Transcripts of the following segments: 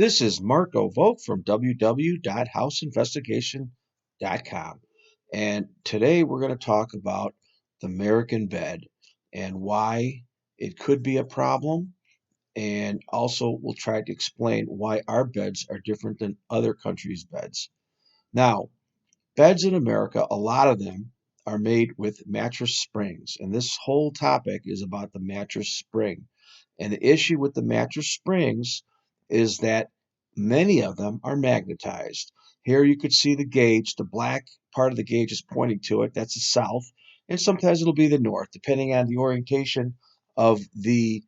This is Marko Vovk from www.houseinvestigation.com. And today we're going to talk about the American bed and why it could be a problem. And also, we'll try to explain why our beds are different than other countries' beds. Now, beds in America, a lot of them are made with mattress springs. And this whole topic is about the mattress spring. And the issue with the mattress springs is that many of them are magnetized. Here you could see the gauge. The black part of the gauge is pointing to it. That's the south. And sometimes it'll be the north, depending on the orientation of the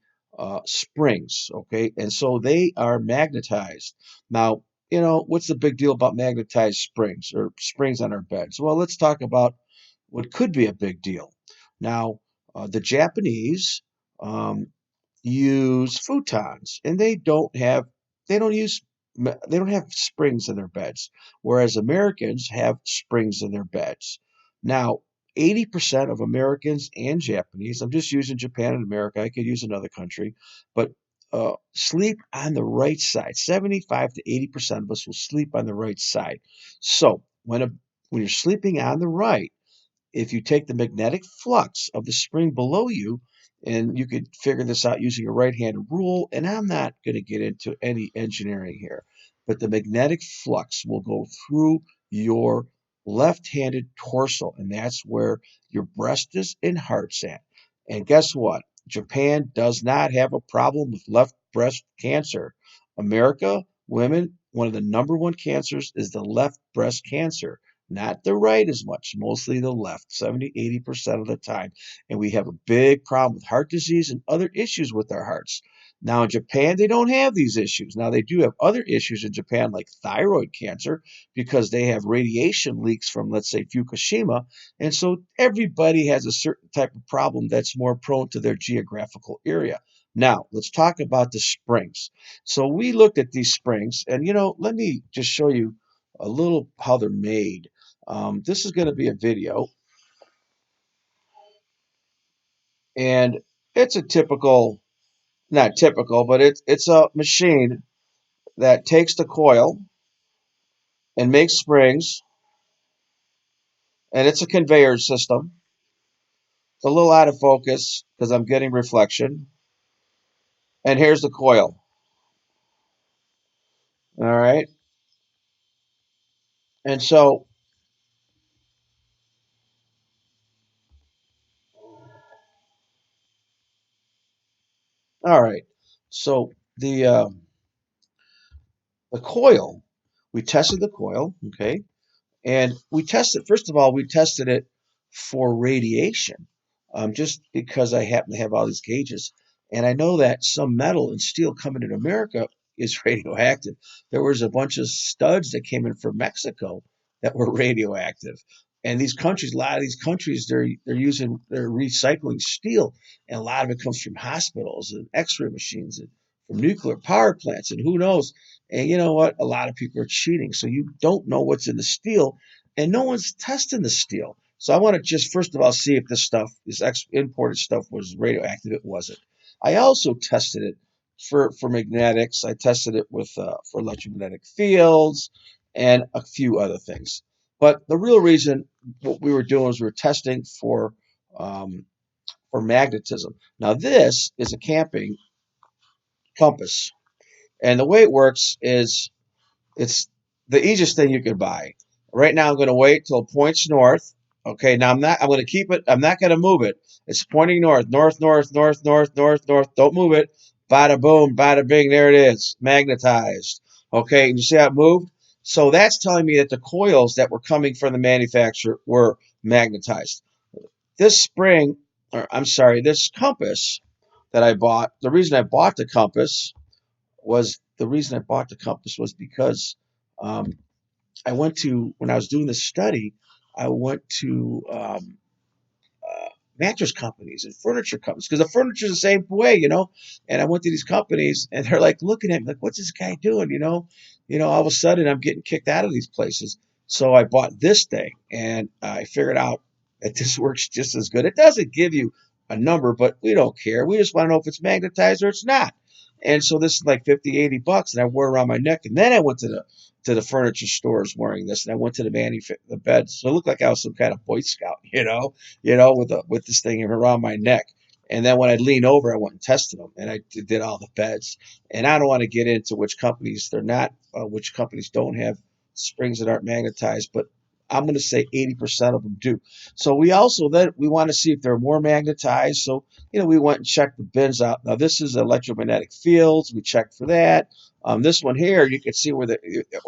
springs. Okay. And so they are magnetized. Now, what's the big deal about magnetized springs or springs on our beds? Well, let's talk about what could be a big deal. Now, the Japanese um, use futons, and they don't use they don't have springs in their beds, whereas Americans have springs in their beds. Now, 80% of Americans and Japanese, I'm just using Japan and America, I could use another country, but sleep on the right side. 75 to 80% of us will sleep on the right side. So when you're sleeping on the right, if you take the magnetic flux of the spring below you, and you could figure this out using a right-handed rule, and I'm not going to get into any engineering here, but the magnetic flux will go through your left-handed torso, and that's where your breast is and heart's at. And guess what? Japan does not have a problem with left breast cancer. America, women, one of the number one cancers is the left breast cancer, not the right as much, mostly the left, 70, 80% of the time. And we have a big problem with heart disease and other issues with our hearts. Now, in Japan, they don't have these issues. Now, they do have other issues in Japan, like thyroid cancer, because they have radiation leaks from, let's say, Fukushima. And so everybody has a certain type of problem that's more prone to their geographical area. Now, let's talk about the springs. So we looked at these springs, and let me just show you a little how they're made. This is going to be a video, and it's a typical, not typical, but it's a machine that takes the coil and makes springs, and it's a conveyor system. It's a little out of focus because I'm getting reflection. And here's the coil. All right. And so, all right. So the coil, we tested the coil, okay? And we tested, first of all, we tested it for radiation, just because I happen to have all these gauges. And I know that some metal and steel coming in America is radioactive. There was a bunch of studs that came in from Mexico that were radioactive. And these countries, a lot of these countries, they're recycling steel, and a lot of it comes from hospitals and X-ray machines and from nuclear power plants, and who knows. And you know what? A lot of people are cheating. So you don't know what's in the steel, and no one's testing the steel. So I want to just first of all see if this stuff, imported stuff, was radioactive. It wasn't. I also tested it for magnetics. I tested it with for electromagnetic fields and a few other things. But the real reason what we were doing was we were testing um, for magnetism. Now this is a camping compass, and the way it works is it's the easiest thing you could buy. Right now, I'm going to wait till it points north. Okay, now I'm going to keep it. I'm not going to move it. It's pointing north, north, north, north, north, north, north. Don't move it. Bada boom, bada bing. There it is, magnetized. Okay, and you see how it moved? So that's telling me that the coils that were coming from the manufacturer were magnetized. This spring, or I'm sorry, this compass that I bought. The reason I bought the compass was because um, I went to when I was doing this study, I went to mattress companies and furniture companies because the furniture is the same way, And I went to these companies, and they're like looking at me like, "What's this guy doing?" All of a sudden I'm getting kicked out of these places. So I bought this thing, and I figured out that this works just as good. It doesn't give you a number, but we don't care. We just want to know if it's magnetized or it's not. And so this is like 50, $80, and I wore it around my neck. And then I went to the furniture stores wearing this, and I went to the bed. So it looked like I was some kind of Boy Scout, with this thing around my neck. And then when I'd lean over, I went and tested them, and I did all the beds. And I don't want to get into which companies they're not, which companies don't have springs that aren't magnetized, but I'm going to say 80% of them do. So we want to see if they're more magnetized. So we went and checked the bins out. Now this is electromagnetic fields. We checked for that. This one here, you could see where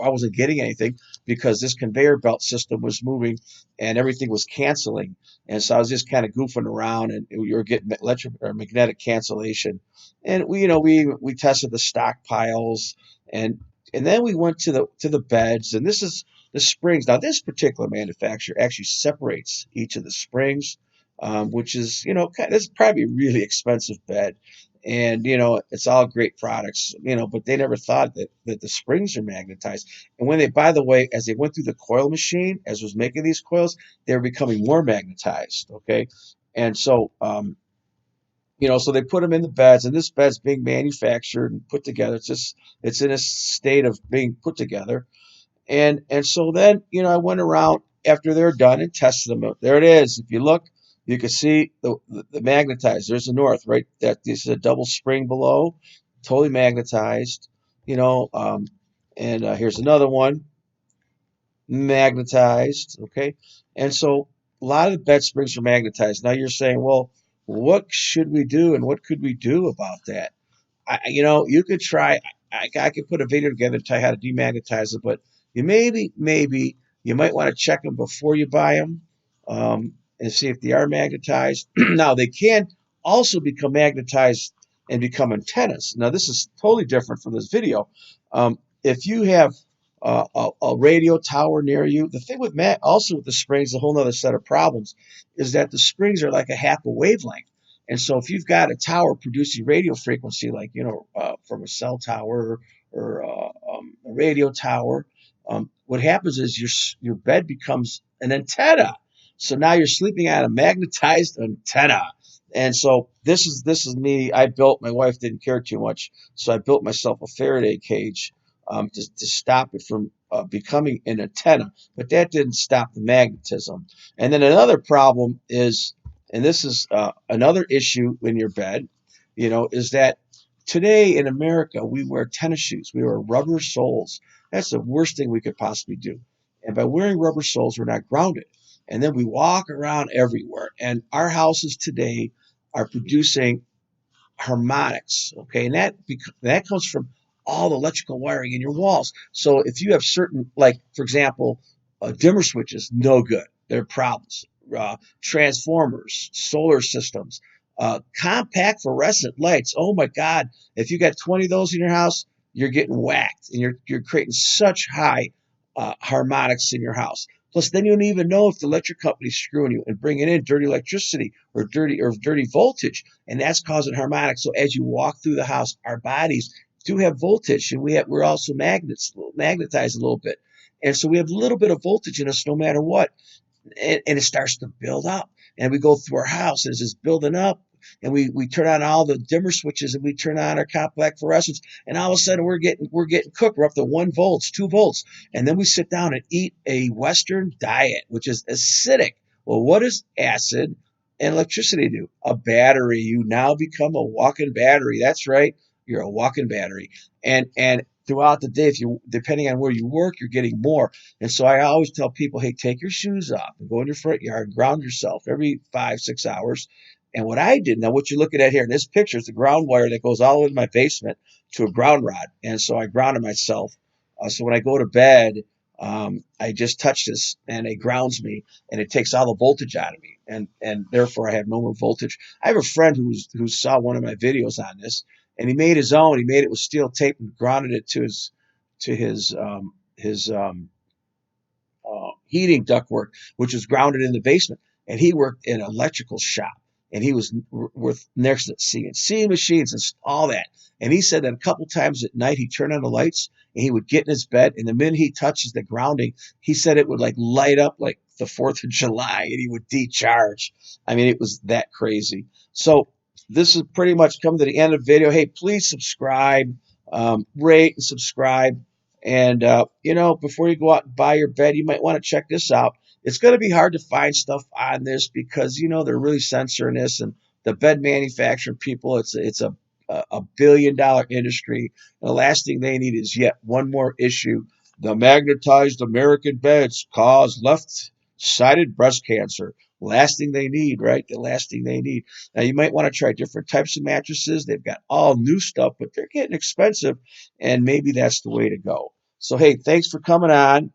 I wasn't getting anything because this conveyor belt system was moving and everything was canceling. And so I was just kind of goofing around, and you were getting electric or magnetic cancellation. And we tested the stockpiles, and then we went to the beds, and this is the springs. Now this particular manufacturer actually separates each of the springs, which is this is probably a really expensive bed, and it's all great products, but they never thought that the springs are magnetized. And when by the way, as they went through the coil machine, as was making these coils, they were becoming more magnetized. Okay, and so so they put them in the beds, and this bed's being manufactured and put together. It's in a state of being put together. And so then, I went around after they're done and tested them. There it is. If you look, you can see the magnetized. There's the north, right? That this is a double spring below, totally magnetized. And here's another one, magnetized. Okay, and so a lot of the bed springs are magnetized. Now you're saying, well, what should we do, and what could we do about that? You could try. I could put a video together to tell you how to demagnetize it, but maybe you might want to check them before you buy them, and see if they are magnetized. Now they can also become magnetized and become antennas. Now this is totally different from this video. If you have a radio tower near you, the thing with also with the springs, a whole other set of problems, is that the springs are like a half a wavelength. And so if you've got a tower producing radio frequency, like, from a cell tower or a radio tower, what happens is your bed becomes an antenna. So now you're sleeping on a magnetized antenna. And so this is me. My wife didn't care too much. So I built myself a Faraday cage, to stop it from becoming an antenna. But that didn't stop the magnetism. And then another problem is, and this is another issue in your bed, is that today in America, we wear tennis shoes. We wear rubber soles. That's the worst thing we could possibly do. And by wearing rubber soles, we're not grounded. And then we walk around everywhere. And our houses today are producing harmonics. Okay, and that comes from all the electrical wiring in your walls. So if you have certain, like for example, dimmer switches, no good. They're problems. Transformers, solar systems, compact fluorescent lights. Oh my God! If you got 20 of those in your house, you're getting whacked, and you're creating such high harmonics in your house. Plus, then you don't even know if the electric company's screwing you and bringing in dirty electricity or dirty voltage, and that's causing harmonics. So as you walk through the house, our bodies do have voltage, and we're also magnetized a little bit, and so we have a little bit of voltage in us no matter what, and it starts to build up. And we go through our house, and it's just building up. And we turn on all the dimmer switches, and we turn on our compact fluorescents, and all of a sudden we're getting cooked. We're up to 1 volt, 2 volts, and then we sit down and eat a Western diet, which is acidic. Well, what does acid and electricity do? A battery. You now become a walking battery. That's right, you're a walking battery. And throughout the day, if you depending on where you work, you're getting more. And so I always tell people, hey, take your shoes off and go in your front yard, ground yourself every 5-6 hours. And what I did, now what you're looking at here in this picture is the ground wire that goes all the way to my basement to a ground rod. And so I grounded myself. So when I go to bed, I just touch this and it grounds me, and it takes all the voltage out of me. And therefore I have no more voltage. I have a friend who saw one of my videos on this, and he made his own. He made it with steel tape and grounded it to his heating ductwork, which was grounded in the basement. And he worked in an electrical shop, and he was with next to CNC machines and all that. And he said that a couple times at night he'd turn on the lights, and he would get in his bed, and the minute he touches the grounding, he said it would like light up like the 4th of July, and he would decharge. I mean, it was that crazy. So this is pretty much come to the end of the video. Hey, please subscribe, rate and subscribe. And, before you go out and buy your bed, you might want to check this out. It's going to be hard to find stuff on this because, they're really censoring this, and the bed manufacturing people, it's a billion-dollar industry. The last thing they need is yet one more issue. The magnetized American beds cause left-sided breast cancer. Last thing they need, right? The last thing they need. Now, you might want to try different types of mattresses. They've got all new stuff, but they're getting expensive, and maybe that's the way to go. So, hey, thanks for coming on.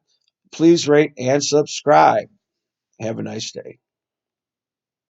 Please rate and subscribe. Have a nice day.